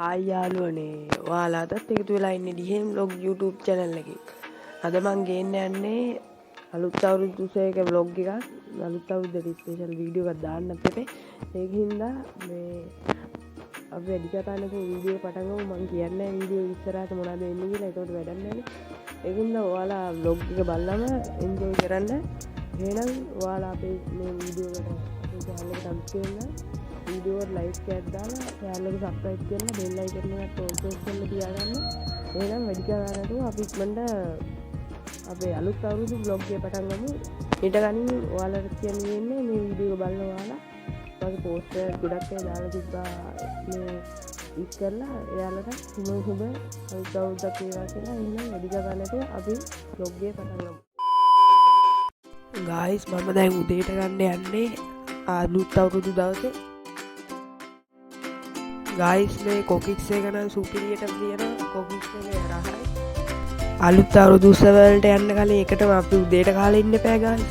ආයාලුවනේ ඔයාලාටත් එකතු වෙලා ඉන්නේ ඩිහෙම් බ්ලොග් YouTube channel එකේ. අද මං ගේන්න යන්නේ අලුත් අවුරුදු උත්සවයක vlog එකක්. අලුත් අවුරුද්දට ස්පෙෂල් වීඩියෝ එකක් දාන්න අපිට. ඒකින්ද මේ අපි වැඩි කතානක වීඩියෝ පටන් ගමු. මං කියන්නේ වීඩියෝ ඉස්සරහට මොනවද වෙන්නේ කියලා. ඒකට වැඩක් නැහැ. ඒකින්ද ඔයාලා vlog එක බලලම enjoy කරන්න. එහෙනම් ඔයාලා අපේ මේ වීඩියෝ එකට අපේ channel එකට සබ්ස්ක්‍රයිබ් කරන්න. वीडियो लाइक कर दाना चैनल को सब्सक्राइब करना बेल आइकन में प्रेस करना दिया करना එහෙනම් වැඩි කරලා නේද අපි ඉක්මනට අපේ අලුත් අවුරුදු vlog එක පටන් ගමු. ඊට කලින් ඔයාලට කියන්නේ මේ වීඩියෝ එක බලන ඔයාලා වගේ පෝස්ටර් ගොඩක් අය දාලා තිබ්බා මේ ඉස් කරලා එයාලට සුබ අලුත් අවුරුද්දක් වේවා කියලා. එහෙනම් වැඩි කරලා නේද අපි vlog එක පටන් ගමු. guys මම දැන් උදේට ගන්න යන්නේ අලුත් අවුරුදු දවසේ. गाइस මේ කොකික්ස් එක නම් සුපිරියට තියෙන කොකික්ස් එක රහයි. අලුත් අවුරුදු උත්සව වලට යන්න කලින් එකටම අපි උදේට කාලේ ඉන්න එපා guys.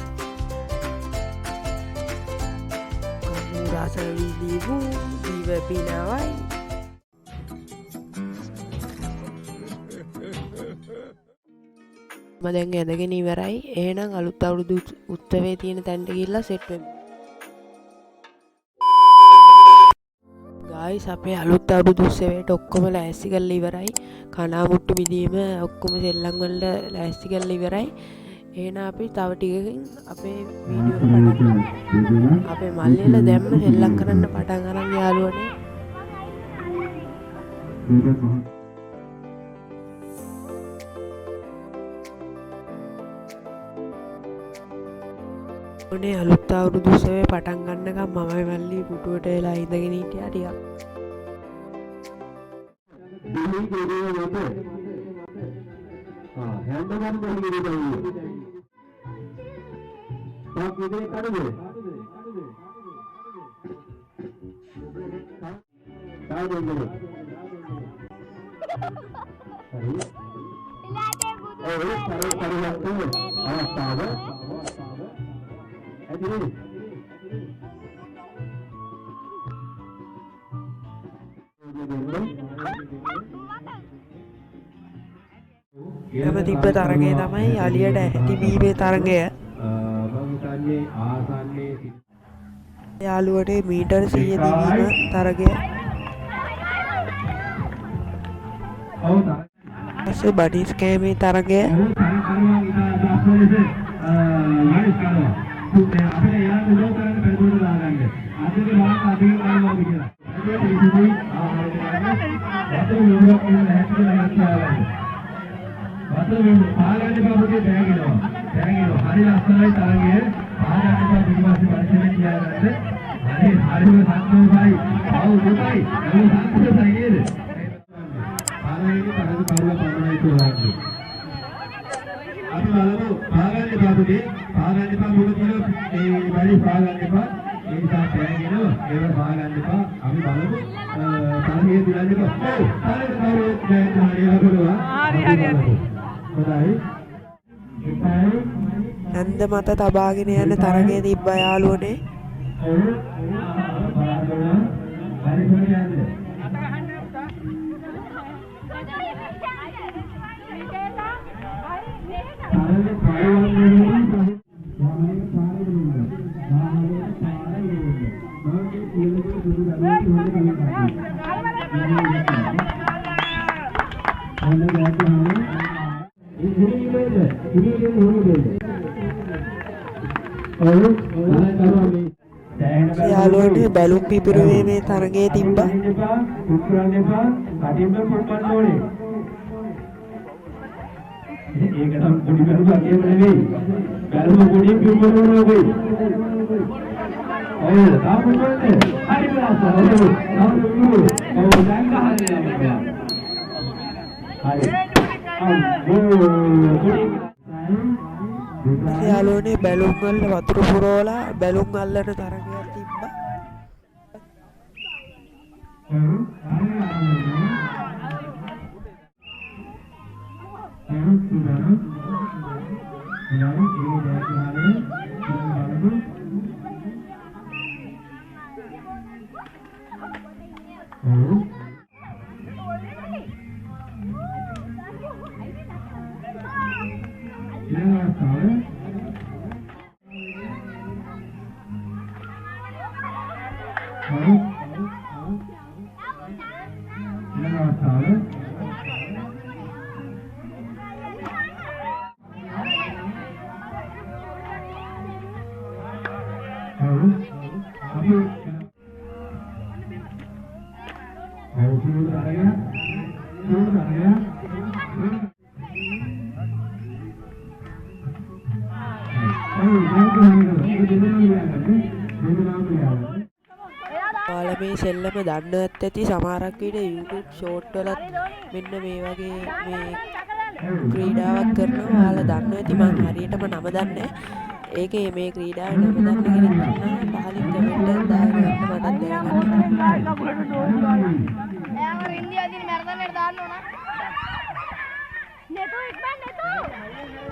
කමු රස විදීපු දීව පිනවයි. මම දැන් ඇදගෙන ඉවරයි. එහෙනම් අලුත් අවුරුදු උත්සවයේ තියෙන තැනට ගිහිල්ලා සෙට් වෙමු. guys අපේ අලුත් අවුරුදු උත්සවයට ඔක්කොම ලෑස්ති කරලා ඉවරයි. කනාමුට්ටු බිදීම ඔක්කොම සෙල්ලම් වලට ලෑස්ති කරලා ඉවරයි. එහෙනම් අපි තව ටිකකින් අපේ වීඩියෝ එක පටන් ගමු. අපේ මල්ලියල දැම්ම සෙල්ලම් කරන්න පටන් අරන් යාළුවනේ. ඔනේ අලුත් අවුරුදු උත්සවය පටන් ගන්නකම් මමයි මල්ලි පුටුවට වෙලා ඉඳගෙන හිටියා ටිකක්. එම තිබ්බ තරගය තමයි අලියට ඇති බීමේ තරගය. යාළුවට මීටර් 100 දිවීම තරගය. පස්සේ බඩිස් කෑමේ තරගය. පාගන්න බබුගේ බෑගිනවා හරි ලස්සනයි තරගය පාගන්න බබ පිටිපස්සේ පරිසරේ තියාගන්න හරි හරිම සතුටුයි ආව දුකයි ඒක සතුටුයි නේද පාගන්නේ තරග කවුරු පමණයි කියලා අපි බලමු පාගන්න බබුගේ පාගන්න බබුගේ කියන මේ වැඩි පාගන්න එපා ඒ නිසා බෑගිනවා ඒක පාගන්න එපා අපි බලමු තරගයේ දිලන්නේ ඔව් තරග කවුරු බෑගිනවා හරි ඇන්ද මත තබාගෙන යන තරගයේ තිබ්බ යාළුවනේ. යාළුවනේ බැලුම් පිපිරුවේ මේ තරගයේ තිබ්බා. ඒක තමයි පොඩි බැලුමක් එහෙම නෙවෙයි. බැලුම පොඩි පිපිරුවනවා වෙයි. ඔය තාමුන්නේ හරි බලන්න. ඔව් දැන් ගහන්නේ. යාළුවනේ බැලුම් වල වතුර පුරවලා බැලුම් අල්ලන තරගයක් තිබ්බා. ඔයාලා මේ සෙල්ලම දන්නවත් ඇති සමහරක් විට YouTube short වලත් මෙන්න මේ වගේ මේ ක්‍රීඩාවක් කරනවා. ඔයාලා දන්නවා ඇති මම හරියටම නම දන්නේ. ඒකේ මේ ක්‍රීඩාවේ නම දන්න කෙනෙක් ඉන්නවා පහලින් කමෙන්ට් එකක් දාගෙන මටත් දැනගන්න. එයාම ඉන්දියා දින මැරදන්නට දාන්න ඕන. නෙතු ඉක්මන් නෙතු.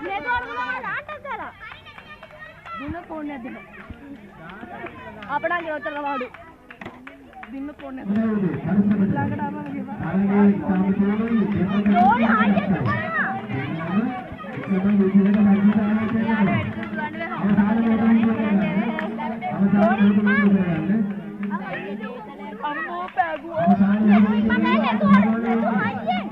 නෙතු අරගෙන දාන්නත් දාලා. දුන්න ෆෝන් නැද්ද? අපඩන් ගෙවතර වාඩු. දින්න ෆෝන් නැද්ද? ළඟට ආවම ගෙවා. ඕයි හයියෙන් දුන්නා. අම්මෝ පැගුවා. මම නෙතු හයියෙන්.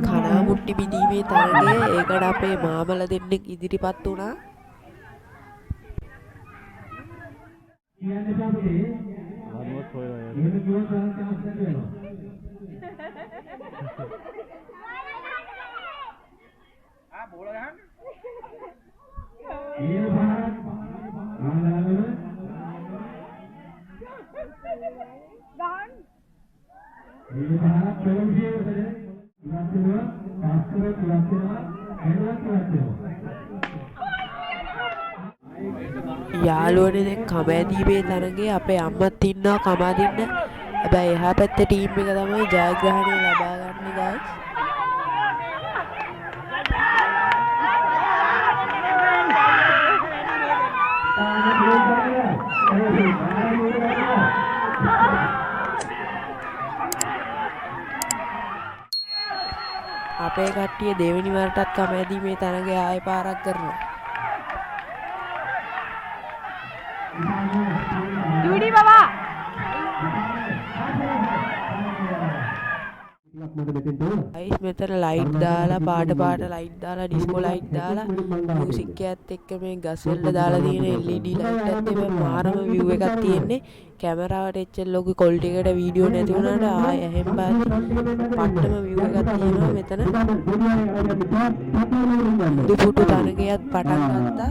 කනා මුට්ටි බිඳීමේ තරගය ඒකට අපේ මාමල දෙන්නෙක් ඉදිරිපත් වුණා. යාළුවනේ දැන් කම ඇදීමේ තරගයේ අපේ අම්මත් ඉන්නවා කම අදින්න. හැබැයි එහා පැත්තේ ටීම් එක තමයි ජයග්‍රහණය ලබා ගන්නේ guys. අපේ කට්ටිය දෙවෙනි වරටත් කම ඇදීමේ තරගය ආයෙ පාරක් කරනවා. ඩිවිඩි බබා අයිස් මෙතන ලයිට් දාලා පාට ලයිට් දාලා ඩිස්කෝ ලයිට් දාලා මියුසික් එකත් එක්ක මේ ගස් වල දාලා තියෙන LED ලයිට් එකත් එක්ක මාරම view එකක් තියෙන්නේ. කැමරාවට එච්චර ලොකු quality එකට වීඩියෝ නැති වුණාට ආයෙ එහෙම පට්ටම view එකක් තියෙනවා මෙතන. දුපුටු තරගයත් පටන් ගත්තා.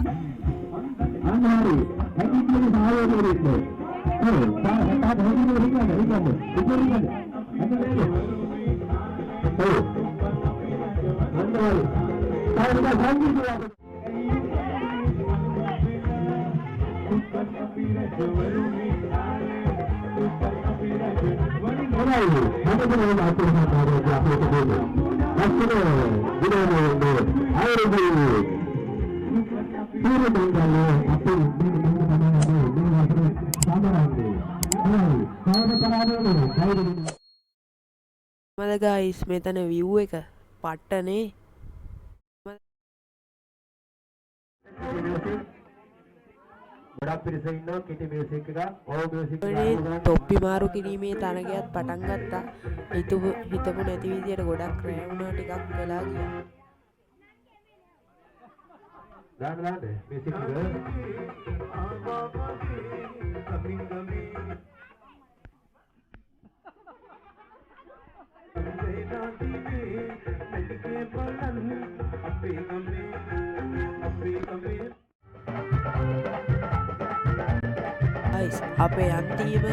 මද ගයිස් මෙතන view එක පට්ටනේ. ගොඩක් පිරිස ඉන්නවා කිටි මියුසික් එක ඕ මියුසික් තොප්පි මාරු කිරීමේ තරගයත් පටන් ගත්තා. හිතපු නැති විදියට ගොඩක් රෑ වුණා ටිකක් වෙලා ගියා. දාන්න මියුසික් එක අපේ අන්තිම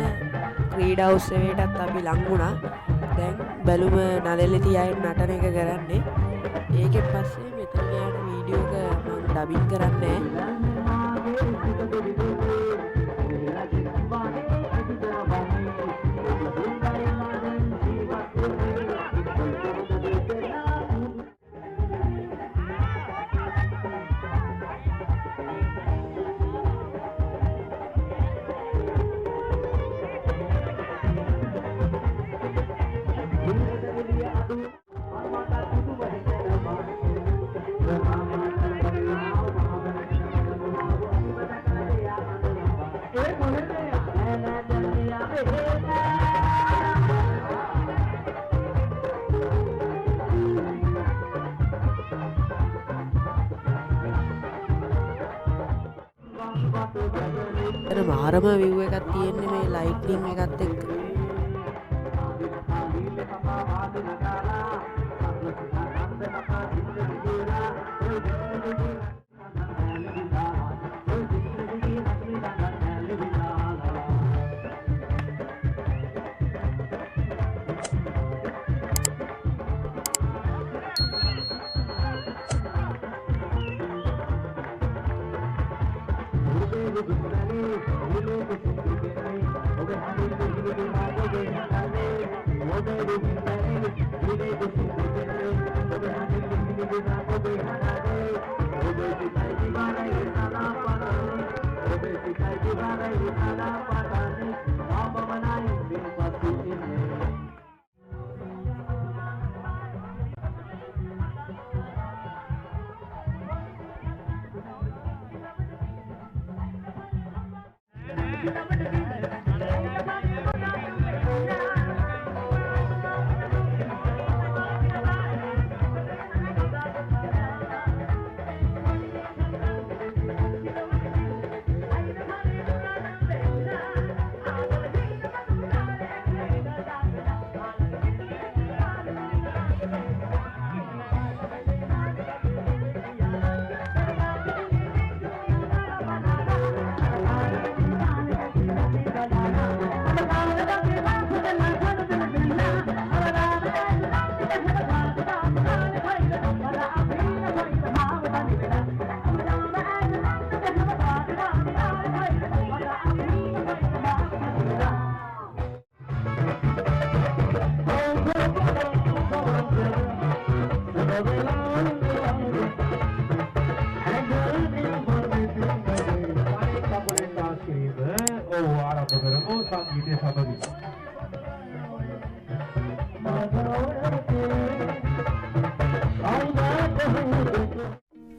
ක්‍රීඩා උත්සවයටත් අපි ලං වුණා. දැන් බැලුම නළලේ තියාගෙන නටන එක කරන්නේ. ඒකෙන් පස්සේ මෙතන මෙයාට වීඩියෝ එක මම ඩබින් කරන්නේ මාරම විව් එකක් තියෙන්නේ මේ ලයිට්නින් එකත් එක්ක.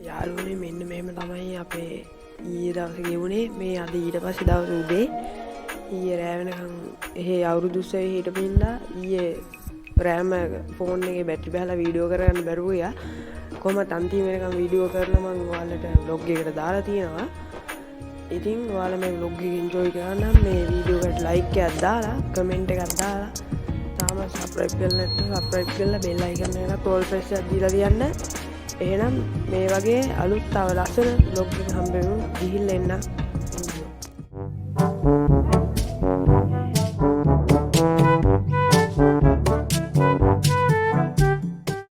යාළුවනේ මෙන්න මෙහෙම තමයි අපේ ඊයේ දවසේ ගෙවුනේ. මේ අද ඊට පස්සේ දවස් උදේ ඊයේ රෑ වෙනකන් එහෙ අවුරුදු උත්සවයේ හිටපු හින්දා ඊයේ රෑම ෆෝන් එකේ බැටරි බහලා වීඩියෝ කරගන්න බැරුව ගියා. කොහොමද අන්තිම වෙනකන් වීඩියෝ කරලා මම ඔයාලට vlog එකකට දාලා තියෙනවා. ඉතින් ඔයාලා මේ vlog එක enjoy කරන්න මේ වීඩියෝ එකට like එකක් දාලා comment එකක් දාලා තාම subscribe කරලා නැත්නම් subscribe කරලා bell icon එක all press එකක් දීලා තියන්න. එහෙනම් මේ වගේ අලුත් තව ලස්සන vlog එකක් හම්බ වෙමු. ගිහිල්ලා එන්න.